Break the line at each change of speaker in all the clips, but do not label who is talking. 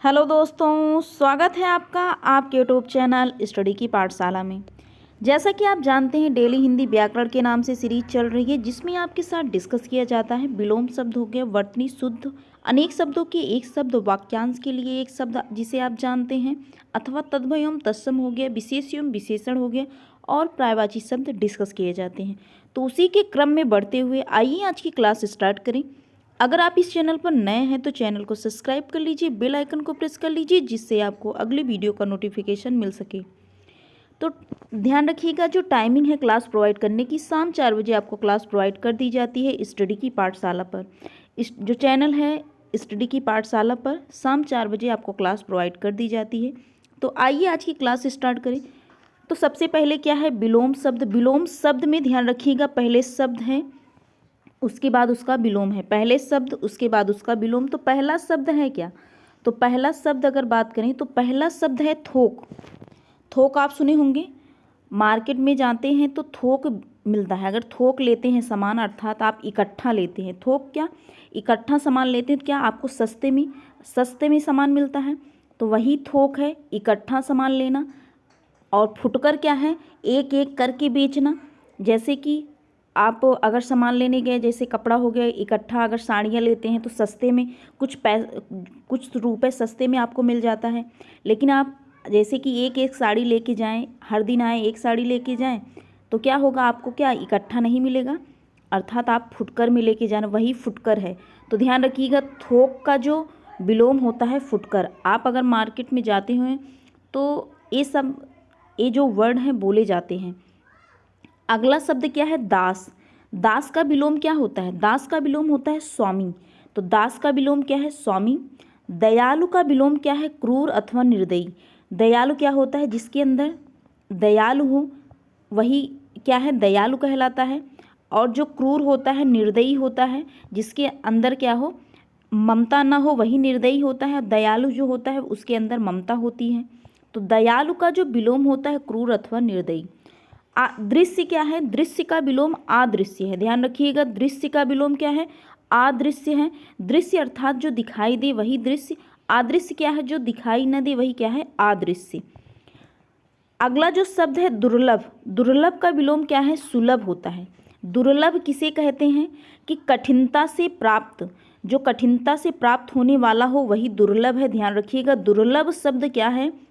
Hello दोस्तों, स्वागत है आपका आपके यूट्यूब चैनल स्टडी की पाठशाला में। जैसा कि आप जानते हैं, डेली हिंदी व्याकरण के नाम से सीरीज चल रही है, जिसमें आपके साथ डिस्कस किया जाता है विलोम शब्द हो गया, वर्तनी शुद्ध, अनेक शब्दों के एक शब्द, वाक्यांश के लिए एक शब्द जिसे आप जानते हैं, अथवा तद्भव एवं तत्सम हो गया, विशेष एवं विशेषण हो गया, और पर्यायवाची शब्द डिस्कस किए जाते हैं। तो उसी के क्रम में बढ़ते हुए आइए आज की क्लास स्टार्ट करें। अगर आप इस चैनल पर नए हैं तो चैनल को सब्सक्राइब कर लीजिए, बेल आइकन को प्रेस कर लीजिए, जिससे आपको अगली वीडियो का नोटिफिकेशन मिल सके। तो ध्यान रखिएगा, जो टाइमिंग है क्लास प्रोवाइड करने की, शाम 4 बजे आपको क्लास प्रोवाइड कर दी जाती है स्टडी की पाठशाला पर। इस जो चैनल है स्टडी की पाठशाला पर, शाम 4 बजे आपको क्लास प्रोवाइड कर दी जाती है। तो आइए आज की क्लास स्टार्ट करें। तो सबसे पहले क्या है, विलोम शब्द। विलोम शब्द में ध्यान रखिएगा, पहले शब्द है उसके बाद उसका विलोम है, पहले शब्द उसके बाद उसका विलोम। तो पहला शब्द है क्या, तो पहला शब्द अगर बात करें तो पहला शब्द है थोक। थोक आप सुने होंगे, मार्केट में जाते हैं तो थोक मिलता है। अगर थोक लेते हैं सामान, अर्थात आप इकट्ठा लेते हैं, थोक क्या, इकट्ठा सामान लेते हैं, तो क्या आपको सस्ते में सामान मिलता है, तो वही थोक है, इकट्ठा सामान लेना। और फुटकर क्या है, एक एक करके बेचना। जैसे कि आप अगर सामान लेने गए, जैसे कपड़ा हो गया, इकट्ठा अगर साड़ियाँ लेते हैं तो सस्ते में कुछ रुपए सस्ते में आपको मिल जाता है। लेकिन आप जैसे कि एक एक साड़ी लेके जाएं, हर दिन आए एक साड़ी लेके जाएं, तो क्या होगा, आपको क्या इकट्ठा नहीं मिलेगा, अर्थात आप फुटकर में लेके जाना, वही फुटकर है। तो ध्यान रखिएगा, थोक का जो विलोम होता है फुटकर। आप अगर मार्केट में जाते हैं तो ये जो वर्ड हैं बोले जाते हैं। अगला शब्द क्या है, दास। दास का विलोम क्या होता है, दास का विलोम होता है स्वामी। तो दास का विलोम क्या है, स्वामी। दयालु का विलोम क्या है, क्रूर अथवा निर्दयी। दयालु क्या होता है, जिसके अंदर दयालु हो वही क्या है, दयालु कहलाता है। और जो क्रूर होता है, निर्दयी होता है, जिसके अंदर क्या हो, ममता ना हो, वही निर्दयी होता है। दयालु जो होता है उसके अंदर ममता होती है। तो दयालु का जो विलोम होता है क्रूर अथवा निर्दयी। दृश्य क्या है, दृश्य का विलोम अदृश्य है। ध्यान रखिएगा, दृश्य का विलोम क्या है, अदृश्य है। दृश्य अर्थात जो दिखाई दे वही दृश्य, अदृश्य क्या है, जो दिखाई न दे वही क्या है, अदृश्य। अगला जो शब्द है दुर्लभ। दुर्लभ का विलोम क्या है, सुलभ होता है। दुर्लभ किसे कहते हैं, कि कठिनता से प्राप्त, जो कठिनता से प्राप्त होने वाला हो वही दुर्लभ है। ध्यान रखिएगा, दुर्लभ शब्द क्या है,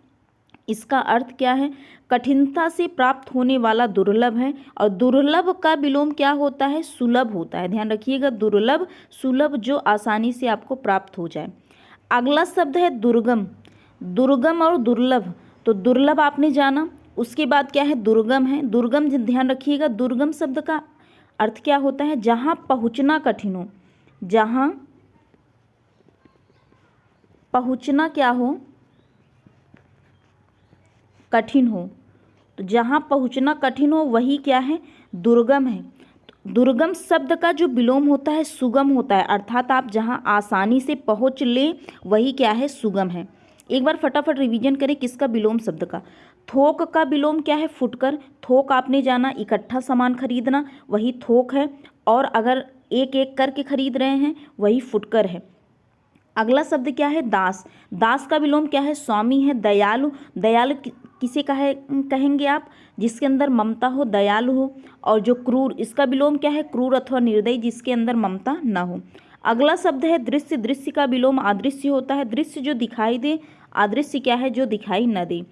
इसका अर्थ क्या है, कठिनता से प्राप्त होने वाला दुर्लभ है। और दुर्लभ का विलोम क्या होता है, सुलभ होता है। ध्यान रखिएगा, दुर्लभ सुलभ, जो आसानी से आपको प्राप्त हो जाए। अगला शब्द है दुर्गम। दुर्गम और दुर्लभ, तो दुर्लभ आपने जाना, उसके बाद क्या है, दुर्गम है। दुर्गम ध्यान रखिएगा, दुर्गम शब्द का अर्थ क्या होता है, जहाँ पहुँचना कठिन हो, जहाँ पहुँचना क्या हो, कठिन हो। तो जहाँ पहुँचना कठिन हो वही क्या है, दुर्गम है। दुर्गम शब्द का जो विलोम होता है सुगम होता है, अर्थात आप जहाँ आसानी से पहुँच ले वही क्या है, सुगम है। एक बार फटाफट रिवीजन करें किसका विलोम शब्द का। थोक का विलोम क्या है, फुटकर। थोक आपने जाना, इकट्ठा सामान खरीदना, वही थोक है। और अगर एक एक करके खरीद रहे हैं वही फुटकर है। अगला शब्द क्या है, दास। दास का विलोम क्या है, स्वामी है। दयालु, दयालु किसे कहेंगे आप, जिसके अंदर ममता हो, दयालु हो। और जो क्रूर, इसका विलोम क्या है, क्रूर अथवा निर्दयी, जिसके अंदर ममता ना हो। अगला शब्द है दृश्य। दृश्य का विलोम अदृश्य होता है। दृश्य जो दिखाई दे, अदृश्य क्या है, जो दिखाई न दे।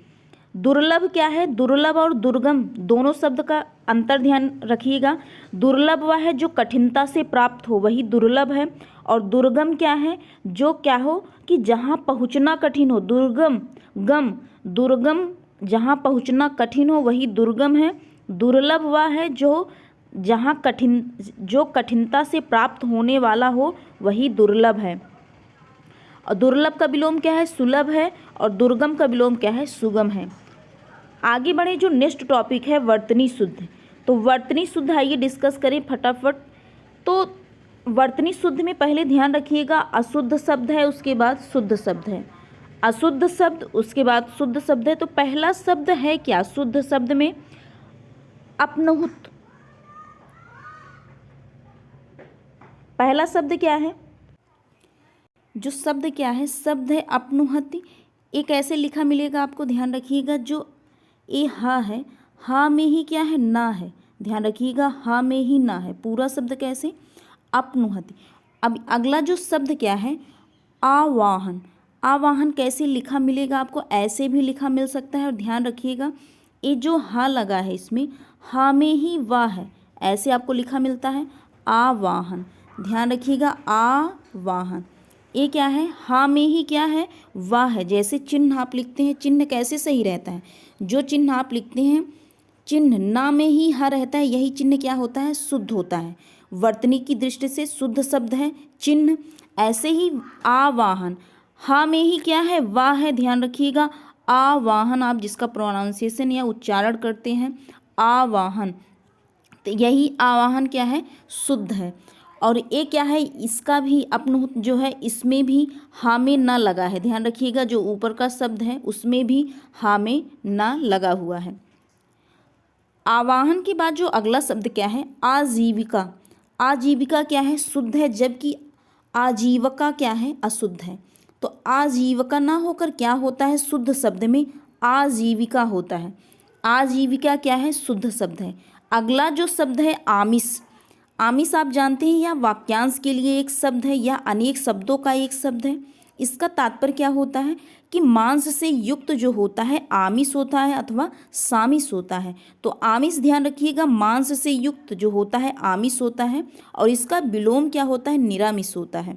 दुर्लभ क्या है, दुर्लभ और दुर्गम दोनों शब्द का अंतर ध्यान रखिएगा। दुर्लभ वह है जो कठिनता से प्राप्त हो, वही दुर्लभ है। और दुर्गम क्या है, जो क्या हो, कि जहाँ पहुँचना कठिन हो। दुर्गम जहाँ पहुँचना कठिन हो वही दुर्गम है। दुर्लभ वह है जो कठिनता से प्राप्त होने वाला हो वही दुर्लभ है। और दुर्लभ का विलोम क्या है, सुलभ है। और दुर्गम का विलोम क्या है, सुगम है। आगे बढ़े, जो नेक्स्ट टॉपिक है वर्तनी शुद्ध। तो वर्तनी शुद्ध आइए डिस्कस करें फटाफट। तो वर्तनी शुद्ध में पहले ध्यान रखिएगा, अशुद्ध शब्द है, उसके बाद शुद्ध शब्द है। अशुद्ध शब्द उसके बाद शुद्ध शब्द है। तो पहला शब्द है क्या, शुद्ध शब्द में अपनहुत। पहला शब्द क्या है, जो शब्द क्या है, शब्द है अपनुहति। एक ऐसे लिखा मिलेगा आपको, ध्यान रखिएगा, जो ए हा है, हा में ही क्या है, ना है। ध्यान रखिएगा, हा में ही ना है। पूरा शब्द कैसे, अपनुहति। अब अगला जो शब्द क्या है, आवाहन। आवाहन कैसे लिखा मिलेगा आपको, ऐसे भी लिखा मिल सकता है। और ध्यान रखिएगा, ये जो हा लगा है इसमें, हा में ही वाह है, ऐसे आपको लिखा मिलता है, आवाहन। ध्यान रखिएगा, आवाहन। ये क्या है, हा में ही क्या है, वाह है। जैसे चिन्ह आप लिखते हैं, चिन्ह कैसे सही रहता है, जो चिन्ह आप लिखते हैं, चिन्ह ना में ही हा रहता है, यही चिन्ह क्या होता है, शुद्ध होता है। वर्तनी की दृष्टि से शुद्ध शब्द है चिन्ह। ऐसे ही आवाहन, हा में ही क्या है, वाह है। ध्यान रखिएगा, आवाहन आप जिसका प्रोनाउंसिएशन या उच्चारण करते हैं, आवाहन, तो यही आवाहन क्या है, शुद्ध है। और ये क्या है, इसका भी अपन जो है, इसमें भी हा में ना लगा है। ध्यान रखिएगा, जो ऊपर का शब्द है उसमें भी हा में ना लगा हुआ है। आवाहन के बाद जो अगला शब्द क्या है, आजीविका। आजीविका क्या है, शुद्ध है, जबकि आजीविका क्या है, अशुद्ध है। तो आजीविका ना होकर क्या होता है, शुद्ध शब्द में आजीविका होता है। आजीविका क्या है, शुद्ध शब्द है। अगला जो शब्द है, आमिष। आमिष आप जानते हैं, या वाक्यांश के लिए एक शब्द है, या अनेक शब्दों का एक शब्द है। इसका तात्पर्य क्या होता है कि मांस से युक्त जो होता है आमिष होता है, अथवा सामिष होता है। तो आमिष, ध्यान रखिएगा, मांस से युक्त जो होता है आमिष होता है, और इसका विलोम क्या होता है, निरामिष होता है।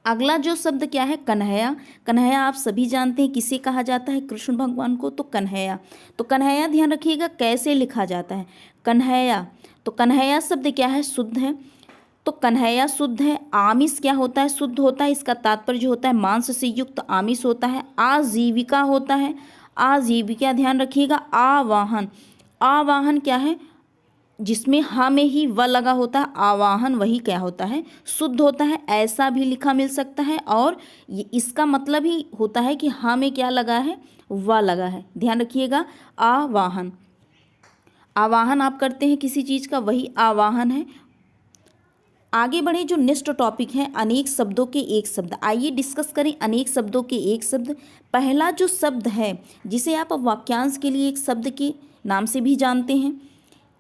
अगला जो शब्द क्या है, कन्हैया। कन्हैया आप सभी जानते हैं किसे कहा जाता है, कृष्ण भगवान को। तो कन्हैया, तो कन्हैया ध्यान रखिएगा कैसे लिखा जाता है, कन्हैया। तो कन्हैया शब्द क्या है, शुद्ध है। तो कन्हैया शुद्ध है। आमिष क्या होता है, शुद्ध होता है। इसका तात्पर्य जो होता है मांस से युक्त आमिष होता है। आजीविका होता है, आजीविका ध्यान रखिएगा। आवाहन, आवाहन क्या है, जिसमें हा में ही व लगा होता है, आवाहन, वही क्या होता है, शुद्ध होता है। ऐसा भी लिखा मिल सकता है, और ये इसका मतलब ही होता है कि हा में क्या लगा है, व लगा है। ध्यान रखिएगा, आवाहन। आवाहन आप करते हैं किसी चीज़ का, वही आवाहन है। आगे बढ़े, जो नेक्स्ट टॉपिक है, अनेक शब्दों के एक शब्द। आइए डिस्कस करें अनेक शब्दों के एक शब्द। पहला जो शब्द है, जिसे आप वाक्यांश के लिए एक शब्द के नाम से भी जानते हैं,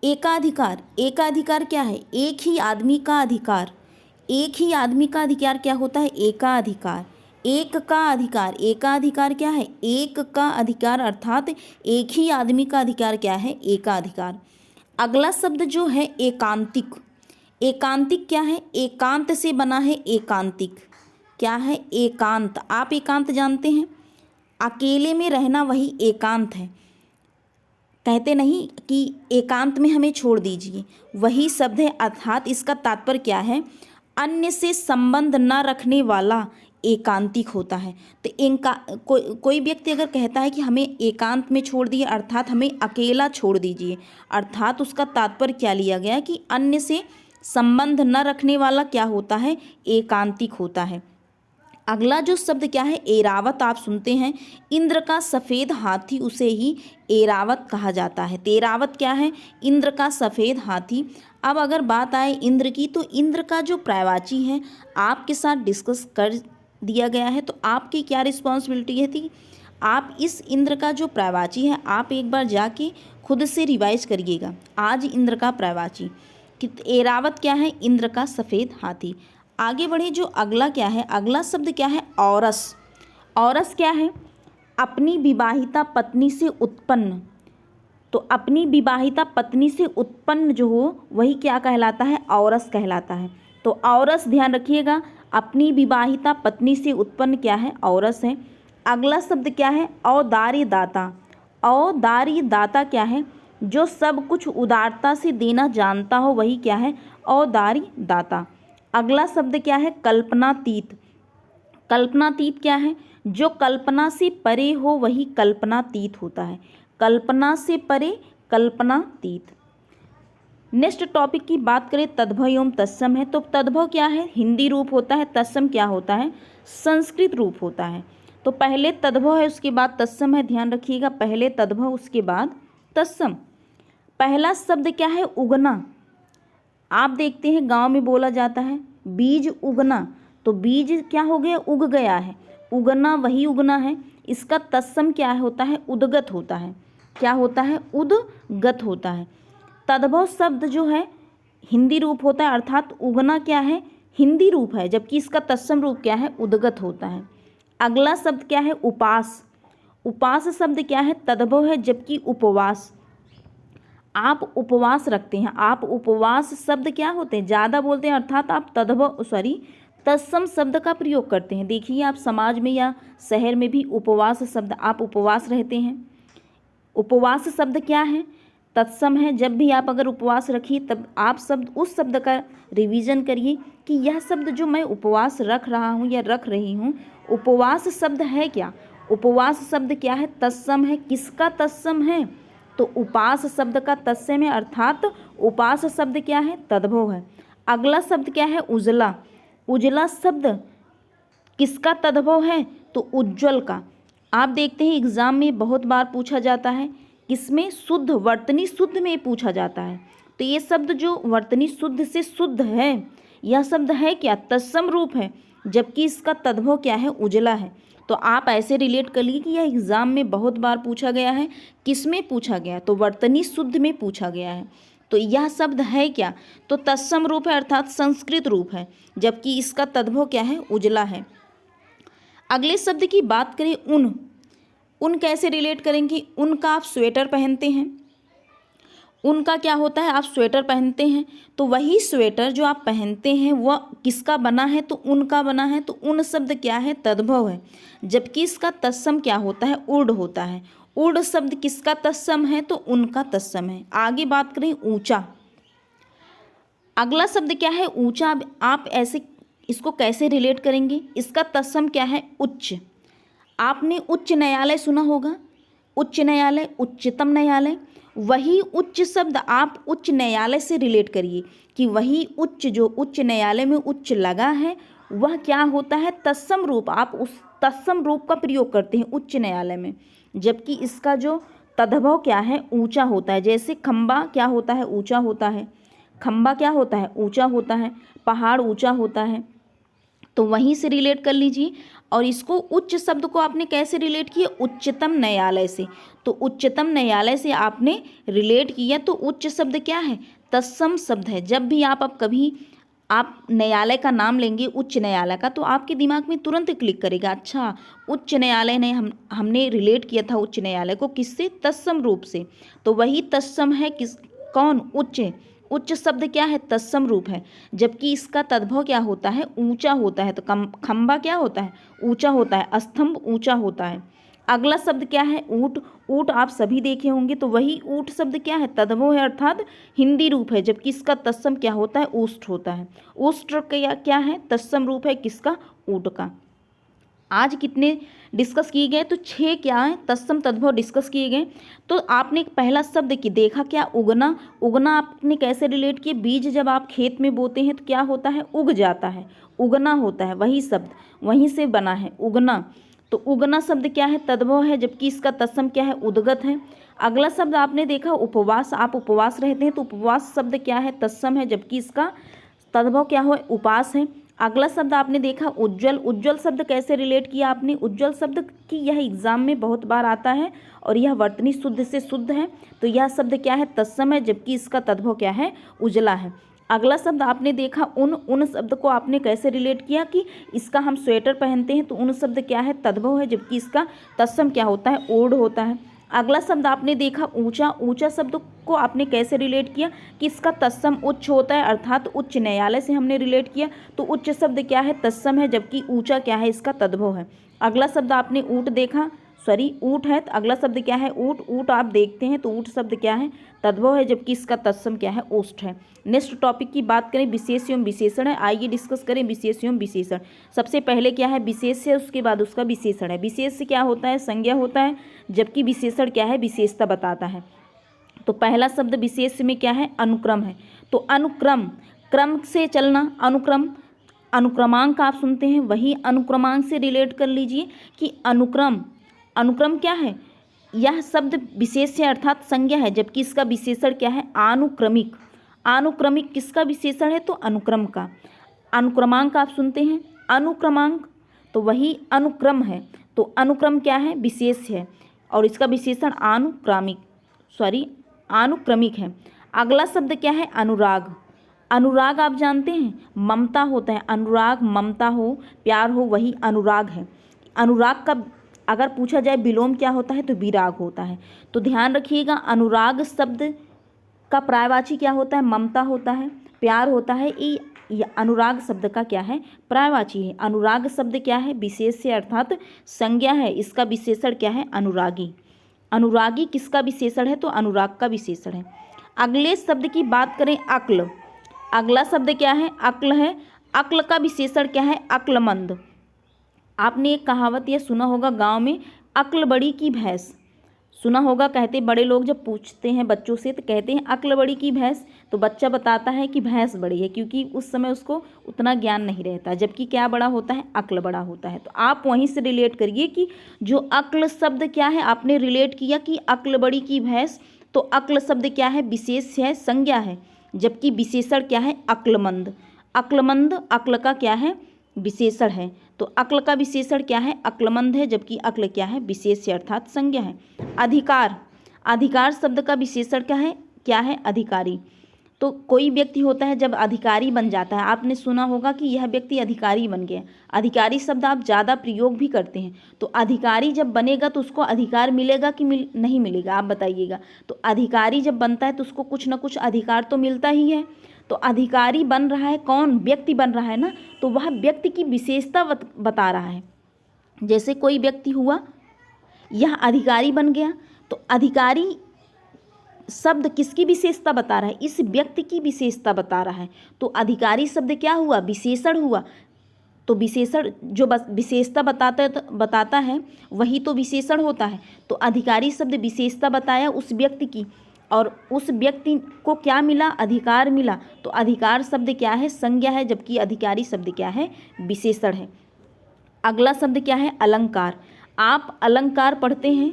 एकाधिकार। एकाधिकार क्या है, एक ही आदमी का अधिकार। एक ही आदमी का अधिकार क्या होता है, एकाधिकार। एक का अधिकार, एकाधिकार क्या है, एक का अधिकार, अर्थात एक ही आदमी का अधिकार क्या है, एकाधिकार। अगला शब्द जो है, एकांतिक। एकांतिक क्या है, एकांत से बना है एकांतिक। क्या है, एकांत। आप एकांत जानते हैं, अकेले में रहना, वही एकांत है। कहते नहीं कि एकांत में हमें छोड़ दीजिए, वही शब्द है। अर्थात इसका तात्पर्य क्या है, अन्य से संबंध न रखने वाला एकांतिक होता है। तो इनका कोई व्यक्ति अगर कहता है कि हमें एकांत में छोड़ दिए, अर्थात हमें अकेला छोड़ दीजिए, अर्थात उसका तात्पर्य क्या लिया गया कि अन्य से संबंध न रखने वाला क्या होता है, एकांतिक होता है। अगला जो शब्द क्या है, एरावत। आप सुनते हैं, इंद्र का सफ़ेद हाथी, उसे ही एरावत कहा जाता है। तो एरावत क्या है, इंद्र का सफ़ेद हाथी। अब अगर बात आए इंद्र की, तो इंद्र का जो पर्यायवाची है आपके साथ डिस्कस कर दिया गया है। तो आपकी क्या रिस्पॉन्सिबिलिटी है थी, आप इस इंद्र का जो पर्यायवाची है आप एक बार जाके खुद से रिवाइज करिएगा। आज इंद्र का पर्यायवाची कि एरावत क्या है, इंद्र का सफ़ेद हाथी। आगे बढ़े, जो अगला क्या है, अगला शब्द क्या है, औरस। औरस क्या है, अपनी विवाहिता पत्नी से उत्पन्न। तो अपनी विवाहिता पत्नी से उत्पन्न जो हो, वही क्या कहलाता है, औरस कहलाता है। तो औरस, ध्यान रखिएगा, अपनी विवाहिता पत्नी से उत्पन्न क्या है, औरस है। अगला शब्द क्या है, औदार्य दाता। औदार्य दाता क्या है, जो सब कुछ उदारता से देना जानता हो, वही क्या है, औदार्य दाता। अगला शब्द क्या है, कल्पनातीत। कल्पनातीत क्या है, जो कल्पना से परे हो, वही कल्पनातीत होता है। कल्पना से परे, कल्पनातीत। नेक्स्ट टॉपिक की बात करें, तद्भव एवं तत्सम है। तो तद्भव क्या है, हिंदी रूप होता है। तत्सम क्या होता है, संस्कृत रूप होता है। तो पहले तद्भव है, उसके बाद तत्सम है। ध्यान रखिएगा, पहले तद्भव, उसके बाद तत्सम। पहला शब्द क्या है, उगना। आप देखते हैं गांव में बोला जाता है बीज उगना, तो बीज क्या हो गया, उग गया है। उगना वही उगना है। इसका तत्सम क्या होता है, उद्गत होता है। क्या होता है, उद्गत होता है। तद्भव शब्द जो है हिंदी रूप होता है, अर्थात उगना क्या है, हिंदी रूप है, जबकि इसका तत्सम रूप क्या है, उद्गत होता है। अगला शब्द क्या है, उपास। उपास शब्द क्या है, तद्भव है, जबकि उपवास। आप उपवास रखते हैं, आप उपवास शब्द क्या होते हैं, ज़्यादा बोलते हैं, अर्थात आप तत्सम शब्द का प्रयोग करते हैं। देखिए आप समाज में या शहर में भी उपवास शब्द, आप उपवास रहते हैं। उपवास शब्द क्या है, तत्सम है। जब भी आप अगर उपवास रखिए तब आप उस शब्द का रिवीजन करिए कि यह शब्द जो मैं उपवास रख रहा हूँ या रख रही हूँ, उपवास शब्द है क्या। उपवास शब्द क्या है, तत्सम है। किसका तत्सम है, तो उपास शब्द का तत्सम है, अर्थात उपास शब्द क्या है, तद्भव है। अगला शब्द क्या है, उजला। उजला शब्द किसका तद्भव है, तो उज्ज्वल का। आप देखते हैं एग्जाम में बहुत बार पूछा जाता है, किसमें, शुद्ध, वर्तनी शुद्ध में पूछा जाता है। तो ये शब्द जो वर्तनी शुद्ध से शुद्ध है, यह शब्द है क्या, तत्सम रूप है, जबकि इसका तद्भव क्या है, उजला है। तो आप ऐसे रिलेट कर लीजिए कि यह एग्जाम में बहुत बार पूछा गया है। किस में पूछा गया, तो वर्तनी शुद्ध में पूछा गया है। तो यह शब्द है क्या, तो तत्सम रूप है, अर्थात संस्कृत रूप है, जबकि इसका तद्भव क्या है, उजला है। अगले शब्द की बात करें, ऊन। ऊन कैसे रिलेट करेंगे, ऊन का आप स्वेटर पहनते हैं। ऊन का क्या होता है, आप स्वेटर पहनते हैं, तो वही स्वेटर जो आप पहनते हैं वह किसका बना है, तो ऊन का बना है। तो ऊन शब्द क्या है, तद्भव है, जबकि इसका तत्सम क्या होता है, ऊर्ध्व होता है। ऊर्ध्व शब्द किसका तत्सम है, तो ऊन का तत्सम है। आगे बात करें, ऊंचा। अगला शब्द क्या है, ऊंचा। आप ऐसे इसको कैसे रिलेट करेंगे, इसका तत्सम क्या है, उच्च। आपने उच्च न्यायालय सुना होगा, उच्च न्यायालय, उच्चतम न्यायालय। वही उच्च शब्द आप उच्च न्यायालय से रिलेट करिए कि वही उच्च जो उच्च न्यायालय में उच्च लगा है वह क्या होता है, तत्सम रूप। आप उस तत्सम रूप का प्रयोग करते हैं उच्च न्यायालय में, जबकि इसका जो तद्भव क्या है, ऊंचा होता है। जैसे खंबा क्या होता है, ऊंचा होता है। खंबा क्या होता है, ऊंचा होता है। पहाड़ ऊंचा होता है। तो वहीं से रिलेट कर लीजिए। और इसको उच्च शब्द को आपने कैसे रिलेट किया, उच्चतम न्यायालय से। तो उच्चतम न्यायालय से आपने रिलेट किया, तो उच्च शब्द क्या है, तत्सम शब्द है। जब भी आप कभी आप न्यायालय का नाम लेंगे, उच्च न्यायालय का, तो आपके दिमाग में तुरंत क्लिक करेगा, अच्छा उच्च न्यायालय ने हमने रिलेट किया था उच्च न्यायालय को, किससे, तत्सम रूप से। तो वही तत्सम है, कौन, उच्च। उच्च शब्द क्या है, तत्सम रूप है, जबकि इसका तद्भव क्या होता है, ऊंचा होता है। तो खंबा क्या होता है, ऊंचा होता है। स्तंभ ऊंचा होता है। अगला शब्द क्या है, ऊंट। ऊंट आप सभी देखे होंगे, तो वही ऊंट शब्द क्या है, तद्भव है, अर्थात हिंदी रूप है, जबकि इसका तत्सम क्या होता है, ऊष्ट होता है। ऊष्ट क्या है, तत्सम रूप है, किसका, ऊंट का। आज कितने डिस्कस किए गए, तो 6 क्या है, तत्सम तद्भव डिस्कस किए गए। तो आपने पहला शब्द की देखा क्या, उगना। उगना आपने कैसे रिलेट किए, बीज जब आप खेत में बोते हैं तो क्या होता है, उग जाता है, उगना होता है। वही शब्द वहीं से बना है, उगना। तो उगना शब्द क्या है, तद्भव है, जबकि इसका तत्सम क्या है, उद्गत है। अगला शब्द आपने देखा, उपवास। आप उपवास रहते हैं, तो उपवास शब्द क्या है, तत्सम है, जबकि इसका तद्भव क्या हो, उपास है। अगला शब्द आपने देखा, उज्ज्वल। उज्ज्वल शब्द कैसे रिलेट किया आपने, उज्ज्वल शब्द की यह एग्जाम में बहुत बार आता है और यह वर्तनी शुद्ध से शुद्ध है। तो यह शब्द क्या है, तत्सम है, जबकि इसका तद्भव क्या है, उजला है। अगला शब्द आपने देखा, उन। उन शब्द को आपने कैसे रिलेट किया कि इसका हम स्वेटर पहनते हैं, तो उन शब्द क्या है, तद्भव है, जबकि इसका तत्सम क्या होता है, ऊर्ध्व होता है। अगला शब्द आपने देखा, ऊंचा। ऊंचा शब्द को आपने कैसे रिलेट किया कि इसका तत्सम उच्च होता है, अर्थात उच्च न्यायालय से हमने रिलेट किया। तो उच्च शब्द क्या है, तत्सम है, जबकि ऊंचा क्या है, इसका तद्भव है। अगला शब्द आपने ऊंट देखा, ऊंट है, तो अगला शब्द क्या है, ऊंट। ऊंट आप देखते हैं, तो ऊंट शब्द क्या है, तद्भव है, जबकि इसका तत्सम क्या है, ओष्ठ है। नेक्स्ट टॉपिक की बात करें, विशेष एवं विशेषण है। आइए डिस्कस करें विशेष एवं विशेषण। सबसे पहले क्या है, विशेष है, उसके बाद उसका विशेषण है। विशेष क्या होता है, संज्ञा होता है, जबकि विशेषण क्या है, विशेषता बताता है। तो पहला शब्द विशेष में क्या है, अनुक्रम है। तो अनुक्रम, क्रम से चलना, अनुक्रम। अनुक्रमांक आप सुनते हैं, वही अनुक्रमांक से रिलेट कर लीजिए कि अनुक्रम। अनुक्रम क्या है, यह शब्द विशेष है, अर्थात संज्ञा है, जबकि इसका विशेषण क्या है, आनुक्रमिक। आनुक्रमिक किसका विशेषण है, तो अनुक्रम का। अनुक्रमांक आप सुनते हैं, अनुक्रमांक, तो वही अनुक्रम है, तो अनुक्रम क्या है, विशेष है और इसका विशेषण अनुक्रमिक है। अगला शब्द क्या है, अनुराग। अनुराग आप जानते हैं ममता होता है, अनुराग ममता हो, प्यार हो, वही अनुराग है। अनुराग का अगर पूछा जाए विलोम क्या होता है तो विराग होता है। तो ध्यान रखिएगा, अनुराग शब्द का पर्यायवाची क्या होता है, ममता होता है, प्यार होता है। ये अनुराग शब्द का क्या है, पर्यायवाची है। अनुराग शब्द क्या है, विशेष है अर्थात संज्ञा है, इसका विशेषण क्या है, अनुरागी। अनुरागी किसका विशेषण है, तो अनुराग का विशेषण है। अगले शब्द की बात करें, अक्ल। अगला शब्द क्या है, अक्ल है। अक्ल का विशेषण क्या है, अक्लमंद। आपने एक कहावत यह सुना होगा गांव में, अक्ल बड़ी की भैंस। सुना होगा, कहते बड़े लोग जब पूछते हैं बच्चों से तो कहते हैं अक्ल बड़ी की भैंस, तो बच्चा बताता है कि भैंस बड़ी है, क्योंकि उस समय उसको उतना ज्ञान नहीं रहता, जबकि क्या बड़ा होता है, अक्ल बड़ा होता है। तो आप वहीं से रिलेट करिए कि जो अक्ल शब्द क्या है, आपने रिलेट किया कि अक्ल बड़ी की भैंस, तो अक्ल शब्द क्या है, विशेष है, संज्ञा है, जबकि विशेषण क्या है, अक्लमंद। अक्लमंद अक्ल का क्या है, विशेषण है। तो अक्ल का विशेषण क्या है, अक्लमंद है, जबकि अक्ल क्या है, विशेष अर्थात संज्ञा है। अधिकार। अधिकार शब्द का विशेषण क्या है, अधिकारी। तो कोई व्यक्ति होता है जब अधिकारी बन जाता है, आपने सुना होगा कि यह व्यक्ति अधिकारी बन गया। अधिकारी शब्द आप ज़्यादा प्रयोग भी करते हैं। तो अधिकारी जब बनेगा तो उसको अधिकार मिलेगा कि नहीं मिलेगा, आप बताइएगा। तो अधिकारी जब बनता है तो उसको कुछ ना कुछ अधिकार तो मिलता ही है। तो अधिकारी बन रहा है, कौन, व्यक्ति बन रहा है ना, तो वह व्यक्ति की विशेषता बता रहा है। जैसे कोई व्यक्ति हुआ, यह अधिकारी बन गया, तो अधिकारी शब्द किसकी विशेषता बता रहा है, इस व्यक्ति की विशेषता बता रहा है। तो अधिकारी शब्द क्या हुआ, विशेषण हुआ। तो विशेषण जो विशेषता बताता है वही तो विशेषण होता है। तो अधिकारी शब्द विशेषता बताया उस व्यक्ति की, और उस व्यक्ति को क्या मिला, अधिकार मिला। तो अधिकार शब्द क्या है, संज्ञा है, जबकि अधिकारी शब्द क्या है, विशेषण है। अगला शब्द क्या है, अलंकार। आप अलंकार पढ़ते हैं,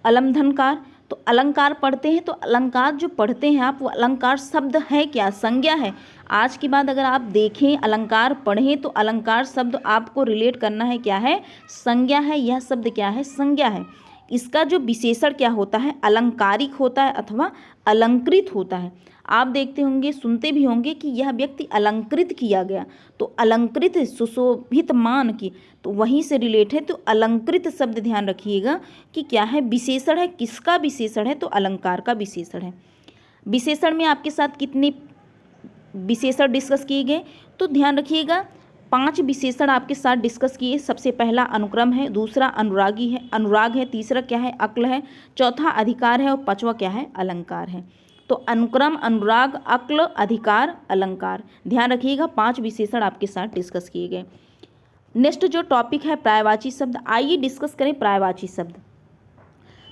अलमधनकार, तो अलंकार पढ़ते हैं, तो अलंकार जो पढ़ते हैं आप, वो अलंकार शब्द है क्या, संज्ञा है। आज के बाद अगर आप देखें, अलंकार पढ़ें, तो अलंकार शब्द आपको रिलेट करना है क्या है, संज्ञा है। यह शब्द क्या है, संज्ञा है। इसका जो विशेषण क्या होता है, अलंकारिक होता है अथवा अलंकृत होता है। आप देखते होंगे, सुनते भी होंगे कि यह व्यक्ति अलंकृत किया गया, तो अलंकृत सुशोभित मान की, तो वहीं से रिलेट है। तो अलंकृत शब्द ध्यान रखिएगा कि क्या है, विशेषण है। किसका विशेषण है, तो अलंकार का विशेषण है। विशेषण में आपके साथ कितने विशेषण डिस्कस किए गए, तो ध्यान रखिएगा 5 विशेषण आपके साथ डिस्कस किए। सबसे पहला अनुक्रम है, दूसरा अनुराग है, तीसरा क्या है, अक्ल है, चौथा अधिकार है और पांचवा क्या है, अलंकार है। तो अनुक्रम, अनुराग, अक्ल, अधिकार, अलंकार, ध्यान रखिएगा 5 विशेषण आपके साथ डिस्कस किए गए। नेक्स्ट जो टॉपिक है पर्यायवाची शब्द, आइए डिस्कस करें पर्यायवाची शब्द।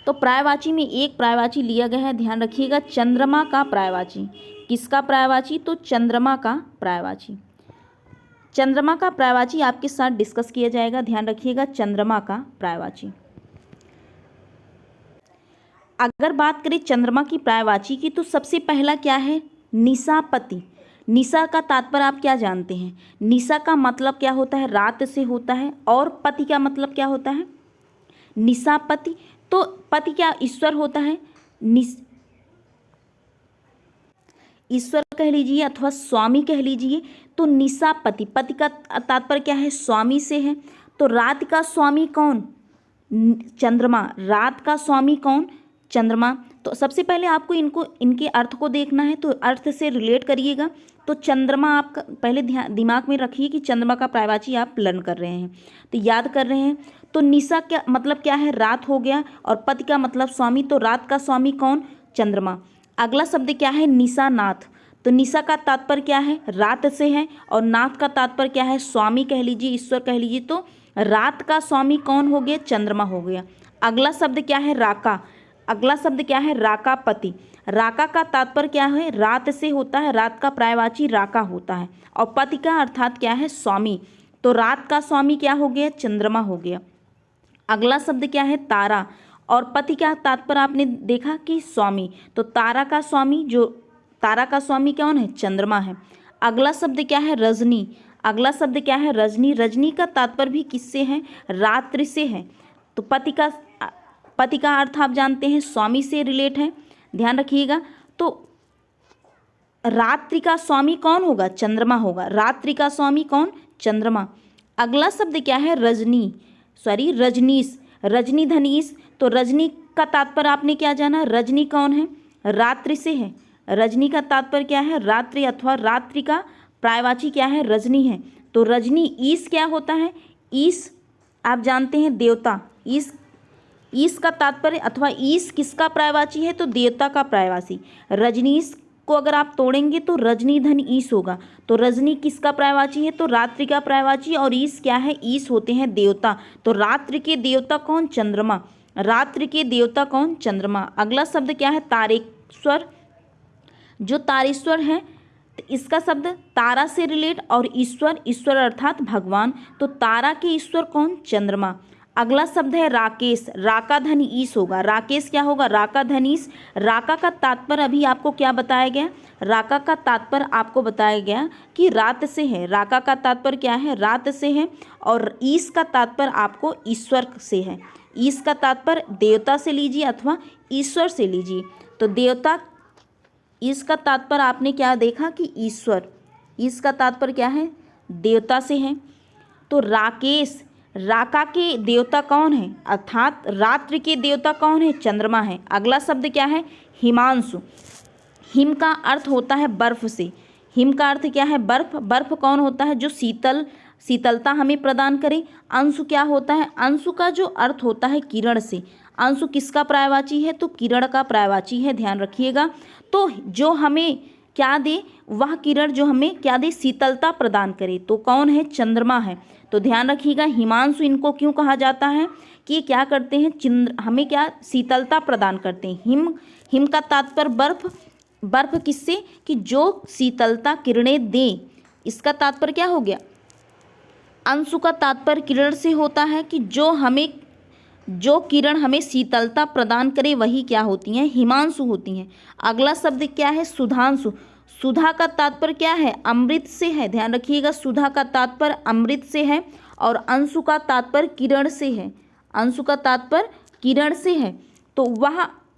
तो पर्यायवाची में एक पर्यायवाची लिया गया है, ध्यान रखिएगा, चंद्रमा का पर्यायवाची। किसका पर्यायवाची, तो चंद्रमा का पर्यायवाची। चंद्रमा का पर्यायवाची आपके साथ डिस्कस किया जाएगा, ध्यान रखिएगा, चंद्रमा का पर्यायवाची। अगर बात करें चंद्रमा की पर्यायवाची की, तो सबसे पहला क्या है, निशापति। निशा का तात्पर्य आप क्या जानते हैं, निशा का मतलब क्या होता है, रात से होता है, और पति का मतलब क्या होता है, निशापति। तो पति क्या ईश्वर होता है, ईश्वर कह लीजिए अथवा स्वामी कह लीजिए। तो निशापति, पति का तात्पर्य क्या है, स्वामी से है। तो रात का स्वामी कौन, चंद्रमा। रात का स्वामी कौन, चंद्रमा। तो सबसे पहले आपको इनके अर्थ को देखना है, तो अर्थ से रिलेट करिएगा। तो चंद्रमा आपका पहले दिमाग में रखिए कि चंद्रमा का पर्यायवाची आप लर्न कर रहे हैं, तो याद कर रहे हैं। तो निशा क्या मतलब क्या है, रात हो गया, और पति का मतलब स्वामी, तो रात का स्वामी कौन, चंद्रमा। अगला शब्द क्या है, निशानाथ। तो निशा का तात्पर्य क्या है, रात से है, और नाथ का तात्पर्य क्या है, स्वामी कह लीजिए, ईश्वर कह लीजिए। तो रात का स्वामी कौन हो गया, चंद्रमा हो गया। अगला शब्द क्या है, राका। अगला शब्द क्या है, राकापति। राका का तात्पर्य क्या है, रात से होता है, रात का पर्यायवाची राका होता है, और पति का अर्थात क्या है, स्वामी। तो रात का स्वामी क्या हो गया, चंद्रमा हो गया। अगला शब्द क्या है, तारा, और पति का तात्पर्य आपने देखा कि स्वामी। तो तारा का स्वामी कौन है, चंद्रमा है। अगला शब्द क्या है, रजनी। अगला शब्द क्या है? रजनी। रजनी का तात्पर्य भी किससे है? रात्रि से है। तो पति का अर्थ आप जानते हैं स्वामी से रिलेट है, ध्यान रखिएगा। तो रात्रि का स्वामी कौन होगा? चंद्रमा होगा। रात्रि का स्वामी कौन? चंद्रमा। अगला शब्द क्या है? रजनीश। रजनी धनीश। तो रजनी का तात्पर्य आपने क्या जाना? रजनी कौन है? रात्रि से है। रजनी का तात्पर्य क्या है? रात्रि, अथवा रात्रि का पर्यायवाची क्या है? रजनी है। तो रजनी। ईश क्या होता है? ईश आप जानते हैं देवता। ईश का तात्पर्य, अथवा ईश किसका पर्यायवाची है? तो देवता का पर्यायवाची। रजनीश को अगर आप तोड़ेंगे तो रजनी धन ईश होगा। तो रजनी किसका पर्यायवाची है? तो रात्रि का पर्यायवाची। और ईश क्या है? ईश होते हैं देवता। तो रात्रि के देवता कौन? चंद्रमा। रात्रि के देवता कौन? चंद्रमा। अगला शब्द क्या है? तारेश्वर। जो तारेश्वर है, तो इसका शब्द तारा से रिलेट, और ईश्वर अर्थात भगवान। तो तारा के ईश्वर कौन? चंद्रमा। अगला शब्द है राकेश। राका धन ईश होगा। राकेश क्या होगा? राका धन ईश। राका का तात्पर्य अभी आपको क्या बताया गया? राका का तात्पर्य आपको बताया गया कि रात से है। राका का तात्पर्य क्या है? रात से है। और ईश का तात्पर्य आपको ईश्वर से है। ईश का तात्पर्य देवता से लीजिए अथवा ईश्वर से लीजिए। तो देवता, ईश का तात्पर्य आपने क्या देखा कि ईश्वर। ईश का तात्पर्य क्या है? देवता से है। तो राकेश, राका के देवता कौन है? अर्थात रात्रि के देवता कौन है? चंद्रमा है। अगला शब्द क्या है? हिमांशु। हिम का अर्थ होता है बर्फ से। हिम का अर्थ क्या है? बर्फ। बर्फ कौन होता है? जो शीतलता हमें प्रदान करे। अंशु क्या होता है? अंशु का जो अर्थ होता है किरण से। अंशु किसका पर्यायवाची है? तो किरण का पर्यायवाची है, ध्यान रखिएगा। तो जो हमें क्या दे? वह किरण जो हमें क्या दे? शीतलता प्रदान करे। तो कौन है? चंद्रमा है। तो ध्यान रखिएगा, हिमांशु इनको क्यों कहा जाता है कि क्या करते हैं? हमें क्या? शीतलता प्रदान करते हैं। हिम का तात्पर्य बर्फ। बर्फ किससे? कि जो शीतलता किरणें दे। इसका तात्पर्य क्या हो गया? अंशु का तात्पर्य किरण से होता है कि जो किरण हमें शीतलता प्रदान करे वही क्या होती हैं? हिमांशु होती हैं। अगला शब्द क्या है? सुधांशु। सुधा का तात्पर्य क्या है? अमृत से है, ध्यान रखिएगा। सुधा का तात्पर्य अमृत से है। और अंशु का तात्पर्य किरण से है। अंशु का तात्पर्य किरण से है। तो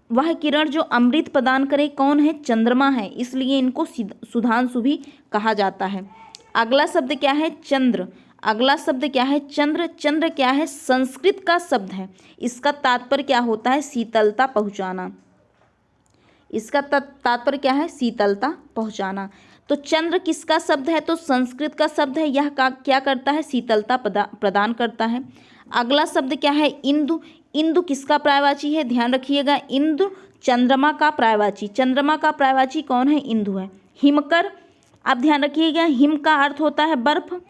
वह किरण जो अमृत प्रदान करे कौन है? चंद्रमा है। इसलिए इनको सुधांशु भी कहा जाता है। अगला शब्द क्या है? चंद्र। अगला शब्द क्या है? चंद्र। चंद्र क्या है? संस्कृत का शब्द है। इसका तात्पर्य क्या होता है? शीतलता पहुँचाना। इसका तात्पर्य क्या है? शीतलता पहुँचाना। तो चंद्र किसका शब्द है? तो संस्कृत का शब्द है। यह क्या करता है? शीतलता प्रदान करता है। अगला शब्द क्या है? इंदु। इंदु किसका पर्यायवाची है? ध्यान रखिएगा, इंदु चंद्रमा का पर्यायवाची। चंद्रमा का पर्यायवाची कौन है? इंदु है। हिमकर, आप ध्यान रखिएगा, हिम का अर्थ होता है बर्फ।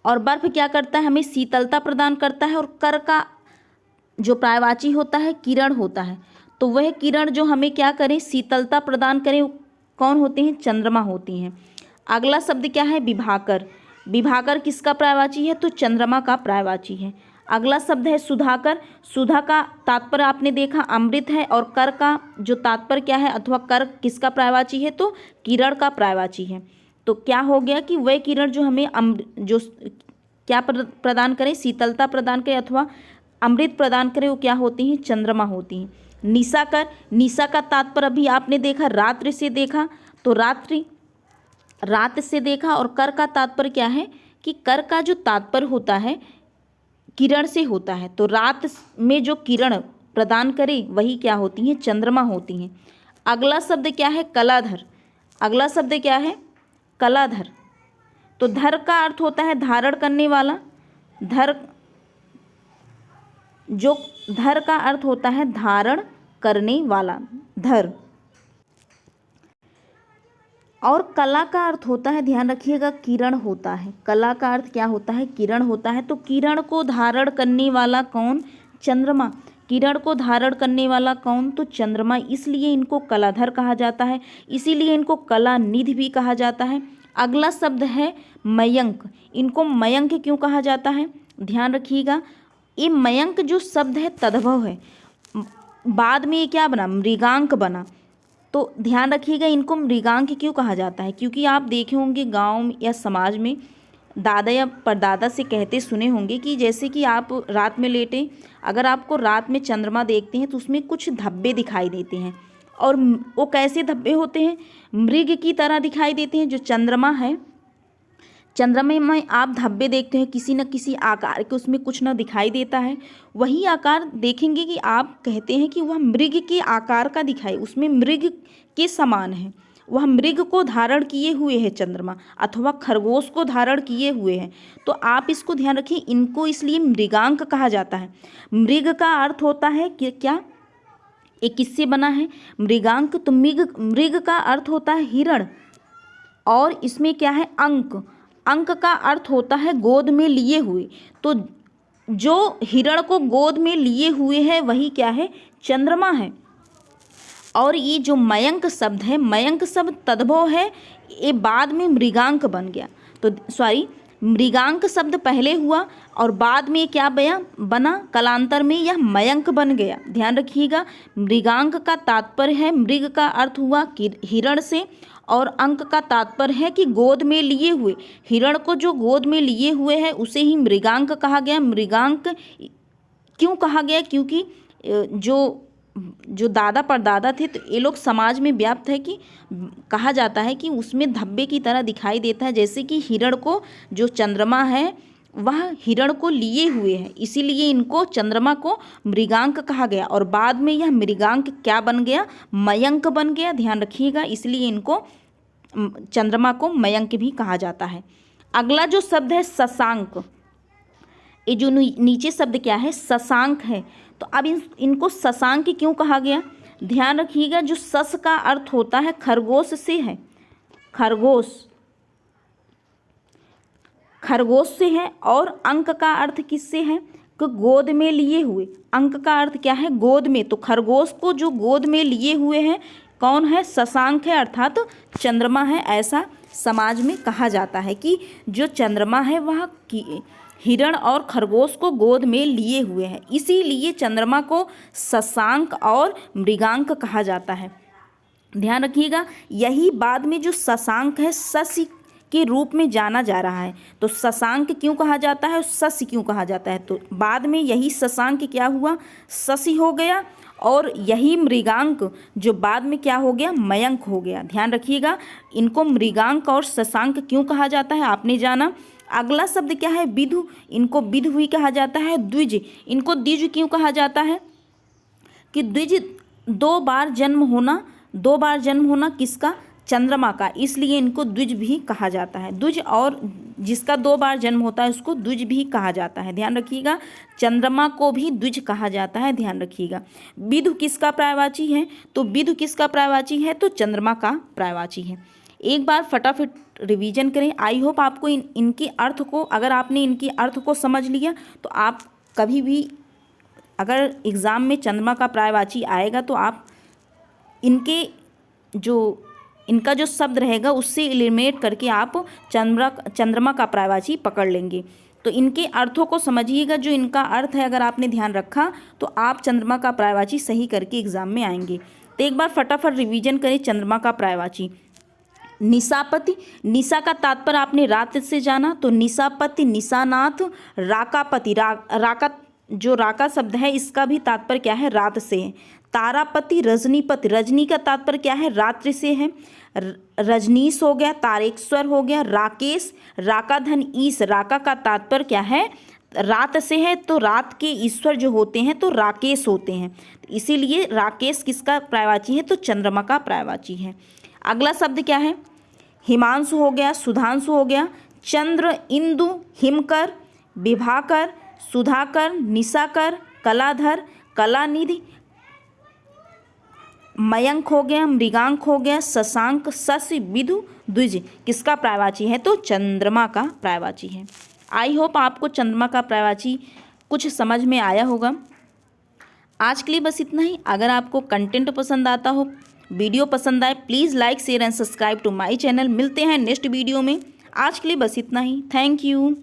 और बर्फ क्या करता है? हमें शीतलता प्रदान करता है। और कर का जो पर्यायवाची होता है किरण होता है। तो वह किरण जो हमें क्या करें? शीतलता प्रदान करें, कौन होते हैं? चंद्रमा होती हैं। अगला शब्द क्या है? विभाकर। विभाकर किसका पर्यायवाची है? तो चंद्रमा का पर्यायवाची है। अगला शब्द है सुधाकर। सुधा का तात्पर्य आपने देखा अमृत है। और कर का जो तात्पर्य क्या है, अथवा कर किसका पर्यायवाची है? तो किरण का पर्यायवाची है। तो क्या हो गया कि वह किरण जो हमें जो क्या प्रदान करे? शीतलता प्रदान करे अथवा अमृत प्रदान करे, वो क्या होती हैं? चंद्रमा होती हैं। निशाकर। निशा का तात्पर्य अभी आपने देखा रात्रि से देखा। तो रात से देखा। और कर का तात्पर्य क्या है? कि कर का जो तात्पर्य होता है किरण से होता है। तो रात में जो किरण प्रदान करे वही क्या होती हैं? चंद्रमा होती हैं। अगला शब्द क्या है? कलाधर। अगला शब्द क्या है? कलाधर। तो धर का अर्थ होता है धारण करने वाला। धर का अर्थ होता है धारण करने वाला, धर। और कला का अर्थ होता है, ध्यान रखिएगा, किरण होता है। कला का अर्थ क्या होता है? किरण होता है। तो किरण को धारण करने वाला कौन? चंद्रमा। किरण को धारण करने वाला कौन? तो चंद्रमा। इसलिए इनको कलाधर कहा जाता है। इसीलिए इनको कलानिधि भी कहा जाता है। अगला शब्द है मयंक। इनको मयंक क्यों कहा जाता है? ध्यान रखिएगा, ये मयंक जो शब्द है तद्भव है। बाद में ये क्या बना? मृगांक बना। तो ध्यान रखिएगा, इनको मृगांक क्यों कहा जाता है, क्योंकि आप देखे होंगे गांव या समाज में दादा या परदादा से कहते सुने होंगे कि जैसे कि आप रात में लेटे, अगर आपको रात में चंद्रमा देखते हैं तो उसमें कुछ धब्बे दिखाई देते हैं, और वो कैसे धब्बे होते हैं, मृग की तरह दिखाई देते हैं। जो चंद्रमा है, चंद्रमा में आप धब्बे देखते हैं किसी न किसी आकार के, उसमें कुछ न दिखाई देता है, वही आकार देखेंगे कि आप कहते हैं कि वह मृग के आकार का दिखाई, उसमें मृग के समान है, वह मृग को धारण किए हुए है चंद्रमा, अथवा खरगोश को धारण किए हुए हैं। तो आप इसको ध्यान रखिए, इनको इसलिए मृगांक कहा जाता है। मृग का अर्थ होता है कि क्या, ये किससे बना है मृगांक, तो मृग का अर्थ होता है हिरण, और इसमें क्या है अंक, अंक का अर्थ होता है गोद में लिए हुए। तो जो हिरण को गोद में लिए हुए है वही क्या है, चंद्रमा है। और ये जो मयंक शब्द है, मयंक शब्द तद्भव है, ये बाद में मृगांक बन गया। तो सॉरी, मृगांक शब्द पहले हुआ और बाद में क्या बना, कालांतर में यह मयंक बन गया। ध्यान रखिएगा, मृगांक का तात्पर्य है, मृग का अर्थ हुआ कि हिरण से, और अंक का तात्पर्य है कि गोद में लिए हुए, हिरण को जो गोद में लिए हुए है उसे ही मृगांक कहा गया। मृगांक क्यों कहा गया, क्योंकि जो दादा परदादा थे तो ये लोग समाज में व्याप्त है कि कहा जाता है कि उसमें धब्बे की तरह दिखाई देता है, जैसे कि हिरण को, जो चंद्रमा है वह हिरण को लिए हुए है, इसीलिए इनको चंद्रमा को मृगांक कहा गया। और बाद में यह मृगांक क्या बन गया, मयंक बन गया। ध्यान रखिएगा, इसलिए इनको चंद्रमा को मयंक भी कहा जाता है। अगला जो शब्द है शशांक, ये जो नीचे शब्द क्या है, शशांक है। तो अब इनको शशांक क्यों कहा गया, ध्यान रखिएगा, जो शश का अर्थ होता है खरगोश से है, खरगोश से है, और अंक का अर्थ किससे है, कि गोद में लिए हुए, अंक का अर्थ क्या है, गोद में। तो खरगोश को जो गोद में लिए हुए हैं कौन है, शशांक है, अर्थात चंद्रमा है। ऐसा समाज में कहा जाता है कि जो चंद्रमा है वह हिरण और खरगोश को गोद में लिए हुए हैं, इसीलिए चंद्रमा को शशांक और मृगांक कहा जाता है। ध्यान रखिएगा, यही बाद में जो शशांक है शशि के रूप में जाना जा रहा है। तो शशांक क्यों कहा जाता है, शशि क्यों कहा जाता है, तो बाद में यही शशांक क्या हुआ, शशि हो गया, और यही मृगांक जो बाद में क्या हो गया, मयंक हो गया। ध्यान रखिएगा, इनको मृगांक और शशांक क्यों कहा जाता है आपने जाना। अगला शब्द क्या है, विधु, इनको विधु भी कहा जाता है। द्विज, इनको द्विज क्यों कहा जाता है, कि द्विज दो बार जन्म होना किसका, चंद्रमा का, इसलिए इनको द्विज भी कहा जाता है। द्विज, और जिसका 2 बार जन्म होता है उसको द्विज भी कहा जाता है। ध्यान रखिएगा, चंद्रमा को भी द्विज कहा जाता है। ध्यान रखिएगा, विधु किसका पर्यायवाची है, तो विधु किसका पर्यायवाची है, तो चंद्रमा का पर्यायवाची है। एक बार फटाफट रिवीजन करें। आई होप आपको इनके अर्थ को, अगर आपने इनके अर्थ को समझ लिया तो आप कभी भी अगर एग्ज़ाम में चंद्रमा का पर्यायवाची आएगा तो आप इनका जो शब्द रहेगा उससे एलिमिनेट करके आप चंद्रमा का पर्यायवाची पकड़ लेंगे। तो इनके अर्थों को समझिएगा, जो इनका अर्थ है अगर आपने ध्यान रखा तो आप चंद्रमा का पर्यायवाची सही करके एग्ज़ाम में आएंगे। तो एक बार फटाफट रिवीजन करें चंद्रमा का पर्यायवाची। निशापति, निशा का तात्पर्य आपने रात से जाना, तो निशापति, निशानाथ, राकापति, राका जो राका शब्द है इसका भी तात्पर्य क्या है, रात से है। तारापति, रजनीपति, रजनी का तात्पर्य क्या है, रात्रि से है। रजनीश हो गया, तारेश्वर हो गया। राकेश, राकाधन ईश, राका का तात्पर्य क्या है, रात से है। तो रात के ईश्वर जो होते हैं तो राकेश होते हैं, इसीलिए राकेश किसका पर्यायवाची है, तो चंद्रमा का पर्यायवाची है। अगला शब्द क्या है, हिमांशु हो गया, सुधांशु हो गया। चंद्र, इंदु, हिमकर, विभाकर, सुधाकर, निशाकर, कलाधर, कलानिधि, मयंक हो गया, मृगांक हो गया, शशांक, शशि, विधु, द्विज किसका पर्यायवाची है, तो चंद्रमा का पर्यायवाची है। आई होप आपको चंद्रमा का पर्यायवाची कुछ समझ में आया होगा। आज के लिए बस इतना ही। अगर आपको कंटेंट पसंद आता हो, वीडियो पसंद आए, please like share and subscribe to my channel. मिलते हैं नेक्स्ट वीडियो में। आज के लिए बस इतना ही। Thank you.